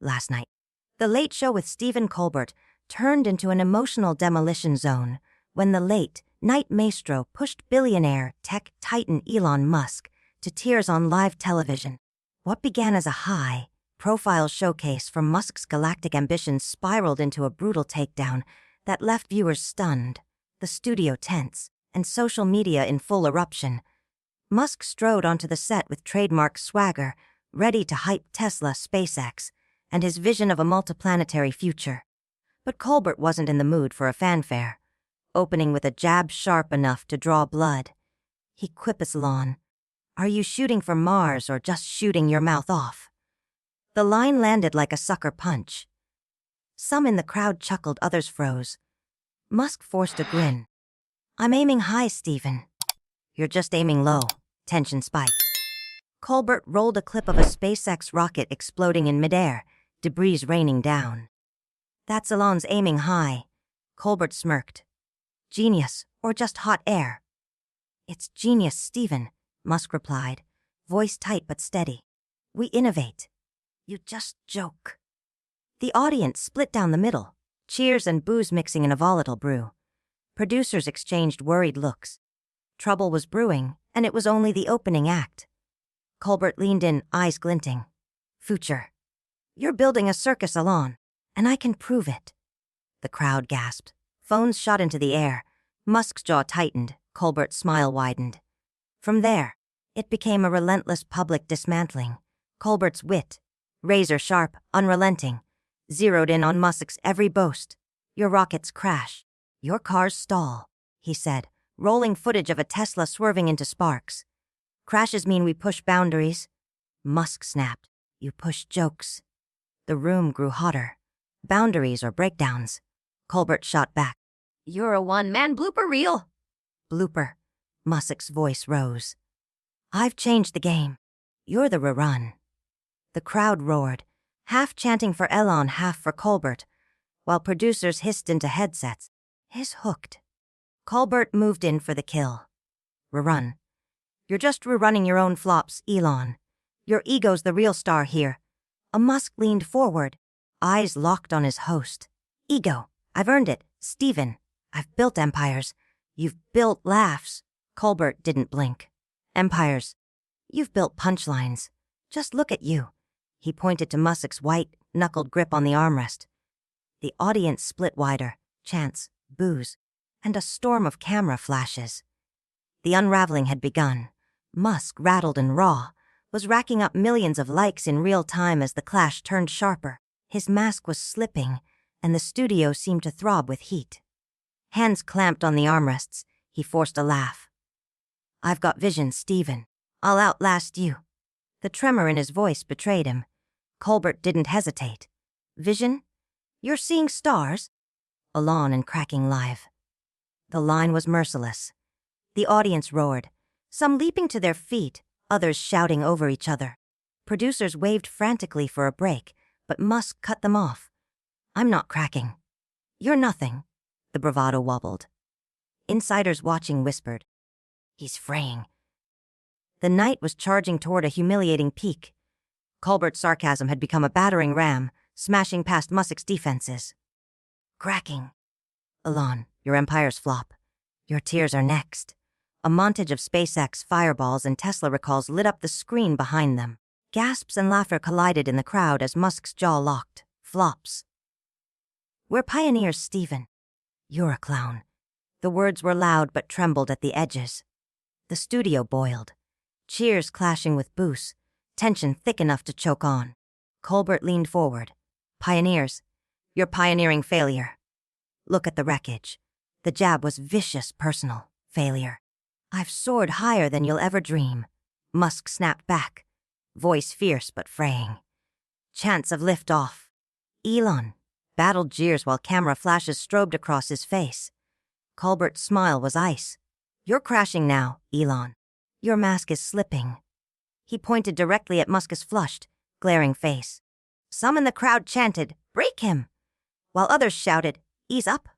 last night. The Late Show with Stephen Colbert turned into an emotional demolition zone when the late night maestro pushed billionaire tech titan Elon Musk to tears on live television. What began as a high-profile showcase for Musk's galactic ambitions spiraled into a brutal takedown that left viewers stunned, the studio tense, and social media in full eruption. Musk strode onto the set with trademark swagger, ready to hype Tesla, SpaceX, and his vision of a multiplanetary future. But Colbert wasn't in the mood for a fanfare, opening with a jab sharp enough to draw blood. He quipped Elon, "Are you shooting for Mars or just shooting your mouth off?" The line landed like a sucker punch. Some in the crowd chuckled, others froze. Musk forced a grin. "I'm aiming high, Stephen." "You're just aiming low." Tension spiked. Colbert rolled a clip of a SpaceX rocket exploding in midair, debris raining down. "That's Elon's aiming high." Colbert smirked. "Genius, or just hot air?" "It's genius, Stephen," Musk replied, voice tight but steady. "We innovate. You just joke." The audience split down the middle, cheers and booze mixing in a volatile brew. Producers exchanged worried looks. Trouble was brewing, and it was only the opening act. Colbert leaned in, eyes glinting. "Future. You're building a circus, Elon, and I can prove it." The crowd gasped. Phones shot into the air. Musk's jaw tightened. Colbert's smile widened. From there, it became a relentless public dismantling. Colbert's wit, razor-sharp, unrelenting, zeroed in on Musk's every boast. "Your rockets crash. Your cars stall," he said, rolling footage of a Tesla swerving into sparks. "Crashes mean we push boundaries." Musk snapped. "You push jokes." The room grew hotter. "Boundaries or breakdowns." Colbert shot back. "You're a one-man blooper reel." "Blooper." Musk's voice rose. "I've changed the game. You're the rerun." The crowd roared, half chanting for Elon, half for Colbert, while producers hissed into headsets. His hooked. Colbert moved in for the kill. "Rerun. You're just rerunning your own flops, Elon. Your ego's the real star here." A Musk leaned forward, eyes locked on his host. "Ego. I've earned it, Stephen. I've built empires. You've built laughs." Colbert didn't blink. "Empires. You've built punchlines. Just look at you." He pointed to Musk's white, knuckled grip on the armrest. The audience split wider, chants, boos, and a storm of camera flashes. The unraveling had begun. Musk, rattled and raw, was racking up millions of likes in real time as the clash turned sharper. His mask was slipping, and the studio seemed to throb with heat. Hands clamped on the armrests, he forced a laugh. "I've got vision, Stephen. I'll outlast you." The tremor in his voice betrayed him. Colbert didn't hesitate. "Vision? You're seeing stars?" Elon and cracking live. The line was merciless. The audience roared, some leaping to their feet, others shouting over each other. Producers waved frantically for a break, but Musk cut them off. "I'm not cracking." "You're nothing," the bravado wobbled. Insiders watching whispered, "He's fraying." The night was charging toward a humiliating peak. Colbert's sarcasm had become a battering ram, smashing past Musk's defenses. "Cracking. Elon, your empire's flop. Your tears are next." A montage of SpaceX fireballs and Tesla recalls lit up the screen behind them. Gasps and laughter collided in the crowd as Musk's jaw locked. "Flops. We're pioneers, Stephen. You're a clown." The words were loud but trembled at the edges. The studio boiled. Cheers clashing with boos, tension thick enough to choke on. Colbert leaned forward. "Pioneers, you're pioneering failure. Look at the wreckage." The jab was vicious, personal. "Failure. I've soared higher than you'll ever dream." Musk snapped back, voice fierce but fraying. Chants of lift-off. Elon battled jeers while camera flashes strobed across his face. Colbert's smile was ice. "You're crashing now, Elon. Your mask is slipping." He pointed directly at Musk's flushed, glaring face. Some in the crowd chanted, "Break him!" while others shouted, "Ease up."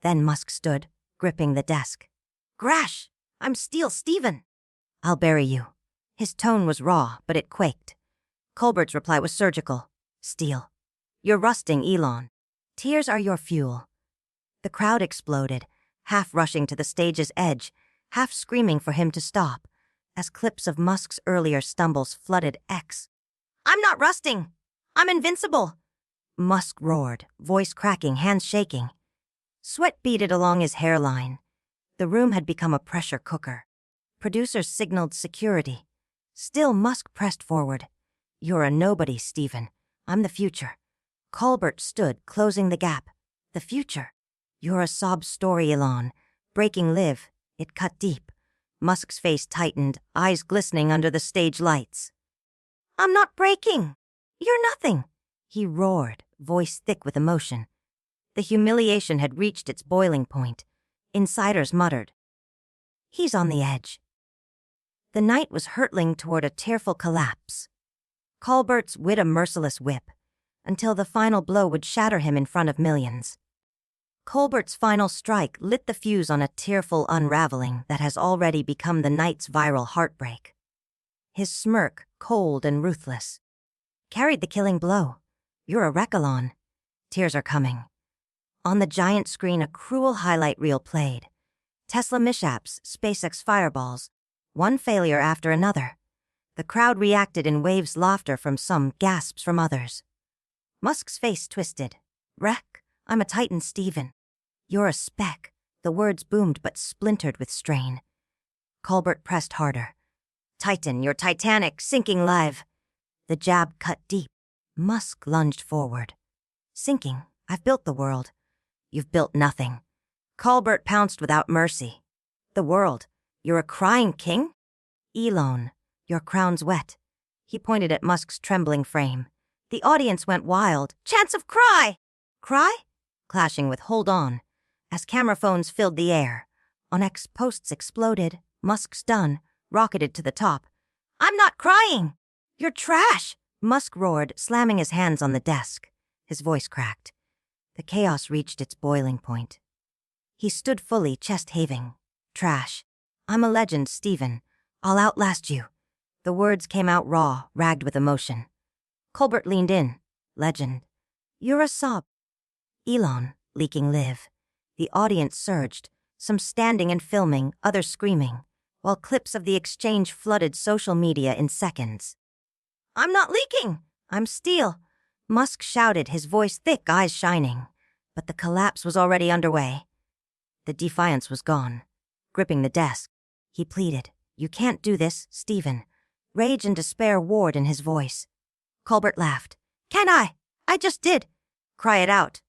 Then Musk stood, gripping the desk. "Grash! I'm steel, Stephen." "I'll bury you." His tone was raw, but it quaked. Colbert's reply was surgical. "Steel. You're rusting, Elon. Tears are your fuel. The crowd exploded, half rushing to the stage's edge, half screaming for him to stop, as clips of Musk's earlier stumbles flooded X. I'm not rusting! I'm invincible! Musk roared, voice cracking, hands shaking. Sweat beaded along his hairline. The room had become a pressure cooker. Producers signaled security. Still, Musk pressed forward. You're a nobody, Stephen. I'm the future. Colbert stood, closing the gap. The future. You're a sob story, Elon. Breaking live. It cut deep. Musk's face tightened, eyes glistening under the stage lights. I'm not breaking. You're nothing. He roared, voice thick with emotion. The humiliation had reached its boiling point. Insiders muttered. He's on the edge. The night was hurtling toward a tearful collapse. Colbert's wit a merciless whip, until the final blow would shatter him in front of millions. Colbert's final strike lit the fuse on a tearful unraveling that has already become the night's viral heartbreak. His smirk, cold and ruthless, carried the killing blow. You're a wreck, Elon. Tears are coming. On the giant screen, a cruel highlight reel played. Tesla mishaps, SpaceX fireballs, one failure after another. The crowd reacted in waves, laughter from some, gasps from others. Musk's face twisted. Wreck, I'm a titan, Stephen. You're a speck. The words boomed but splintered with strain. Colbert pressed harder. Titan, you're titanic, sinking live. The jab cut deep. Musk lunged forward. Sinking, I've built the world. You've built nothing. Colbert pounced without mercy. The world, you're a crying king? Elon, your crown's wet. He pointed at Musk's trembling frame. The audience went wild. Chants of cry! Cry? Clashing with hold on, as camera phones filled the air. On X posts exploded. Musk's done, rocketed to the top. I'm not crying! You're trash! Musk roared, slamming his hands on the desk. His voice cracked. The chaos reached its boiling point. He stood fully, chest heaving. Trash. I'm a legend, Stephen. I'll outlast you. The words came out raw, ragged with emotion. Colbert leaned in. Legend. You're a sob. Elon, leaking live. The audience surged, some standing and filming, others screaming, while clips of the exchange flooded social media in seconds. I'm not leaking! I'm steel! Musk shouted, his voice thick, eyes shining. But the collapse was already underway. The defiance was gone. Gripping the desk, he pleaded, You can't do this, Stephen. Rage and despair warred in his voice. Colbert laughed. Can I? I just did. Cry it out.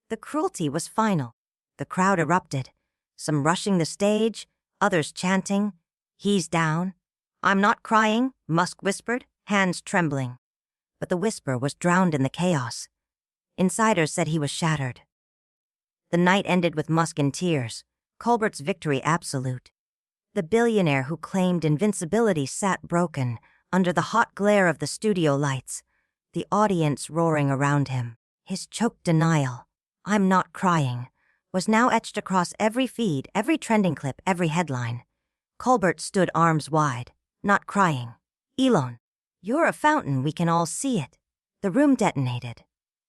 The cruelty was final. The crowd erupted, some rushing the stage, others chanting, He's down. I'm not crying, Musk whispered, hands trembling. But the whisper was drowned in the chaos. Insiders said he was shattered. The night ended with Musk in tears, Colbert's victory absolute. The billionaire who claimed invincibility sat broken under the hot glare of the studio lights, the audience roaring around him. His choked denial, I'm not crying, was now etched across every feed, every trending clip, every headline. Colbert stood arms wide, not crying. Elon, you're a fountain, we can all see it. The room detonated.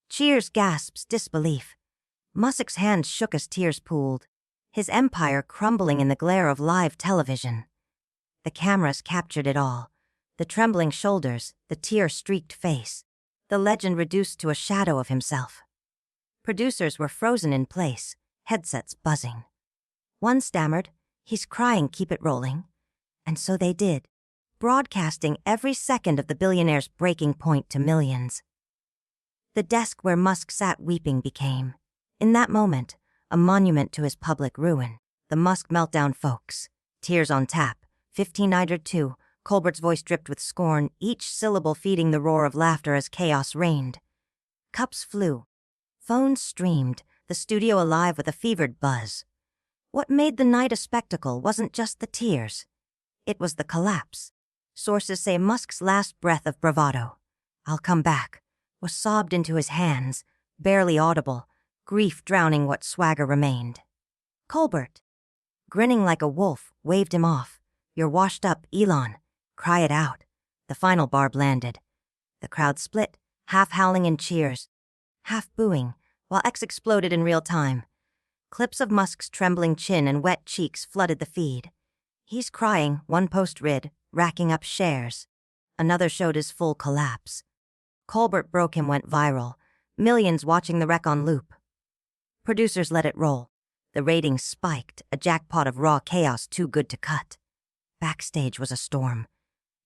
Cheers, gasps, disbelief. Musk's hands shook as tears pooled, his empire crumbling in the glare of live television. The cameras captured it all, the trembling shoulders, the tear-streaked face, the legend reduced to a shadow of himself. Producers were frozen in place, headsets buzzing. One stammered, He's crying, keep it rolling. And so they did, broadcasting every second of the billionaire's breaking point to millions. The desk where Musk sat weeping became, in that moment, a monument to his public ruin. The Musk meltdown, folks. Tears on tap. 1592, Colbert's voice dripped with scorn, each syllable feeding the roar of laughter as chaos reigned. Cups flew. Phones streamed, the studio alive with a fevered buzz. What made the night a spectacle wasn't just the tears. It was the collapse. Sources say Musk's last breath of bravado, I'll come back, was sobbed into his hands, barely audible, grief drowning what swagger remained. Colbert, grinning like a wolf, waved him off. You're washed up, Elon. Cry it out. The final barb landed. The crowd split, half howling in cheers, half booing, while X exploded in real time. Clips of Musk's trembling chin and wet cheeks flooded the feed. He's crying, one post read, racking up shares. Another showed his full collapse. Colbert broke him went viral, millions watching the wreck on loop. Producers let it roll. The ratings spiked, a jackpot of raw chaos too good to cut. Backstage was a storm.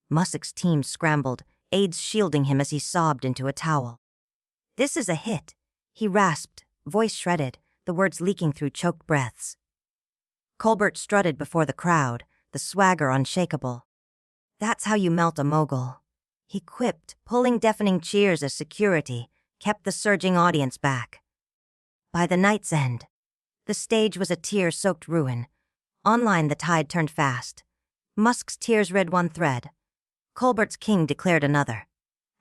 Musk's team scrambled, aides shielding him as he sobbed into a towel. "This is a hit," he rasped, voice shredded, the words leaking through choked breaths. Colbert strutted before the crowd, the swagger unshakable. "That's how you melt a mogul," he quipped, pulling deafening cheers as security kept the surging audience back. By the night's end, the stage was a tear-soaked ruin. Online the tide turned fast. Musk's tears read one thread. Colbert's king declared another.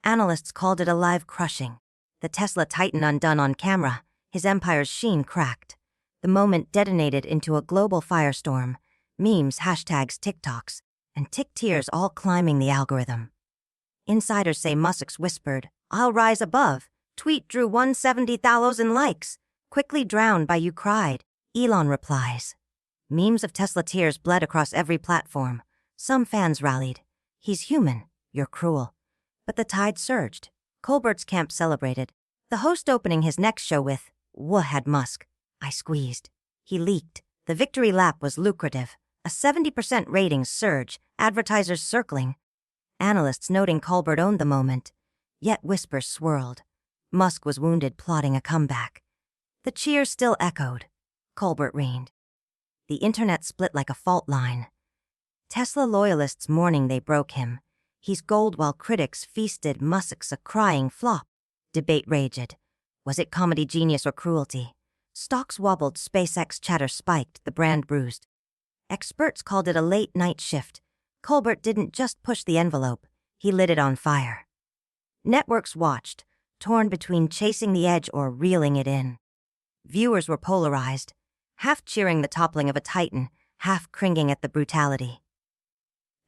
Analysts called it a live crushing. The Tesla Titan undone on camera, his empire's sheen cracked. The moment detonated into a global firestorm. Memes, hashtags, TikToks, and tick-tears all climbing the algorithm. Insiders say Musk's whispered, "I'll rise above." Tweet drew 170,000 likes. Quickly drowned by "you cried." Elon replies. Memes of Tesla tears bled across every platform. Some fans rallied. "He's human, you're cruel." But the tide surged. Colbert's camp celebrated. The host opening his next show with, "Wha had Musk? I squeezed." He leaked. The victory lap was lucrative. A 70% ratings surge, advertisers circling. Analysts noting Colbert owned the moment. Yet whispers swirled. Musk was wounded plotting a comeback. The cheers still echoed. Colbert reigned. The internet split like a fault line. Tesla loyalists mourning they broke him. He's gold while critics feasted. Musk's a crying flop. Debate raged. Was it comedy genius or cruelty? Stocks wobbled, SpaceX chatter spiked, the brand bruised. Experts called it a late-night shift. Colbert didn't just push the envelope, he lit it on fire. Networks watched, torn between chasing the edge or reeling it in. Viewers were polarized, half cheering the toppling of a titan, half cringing at the brutality.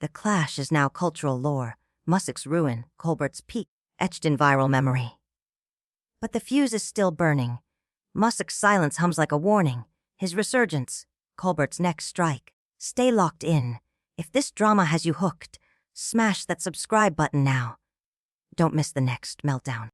The clash is now cultural lore, Musk's ruin, Colbert's peak, etched in viral memory. But the fuse is still burning. Musk's silence hums like a warning, his resurgence, Colbert's next strike. Stay locked in. If this drama has you hooked, smash that subscribe button now. Don't miss the next meltdown.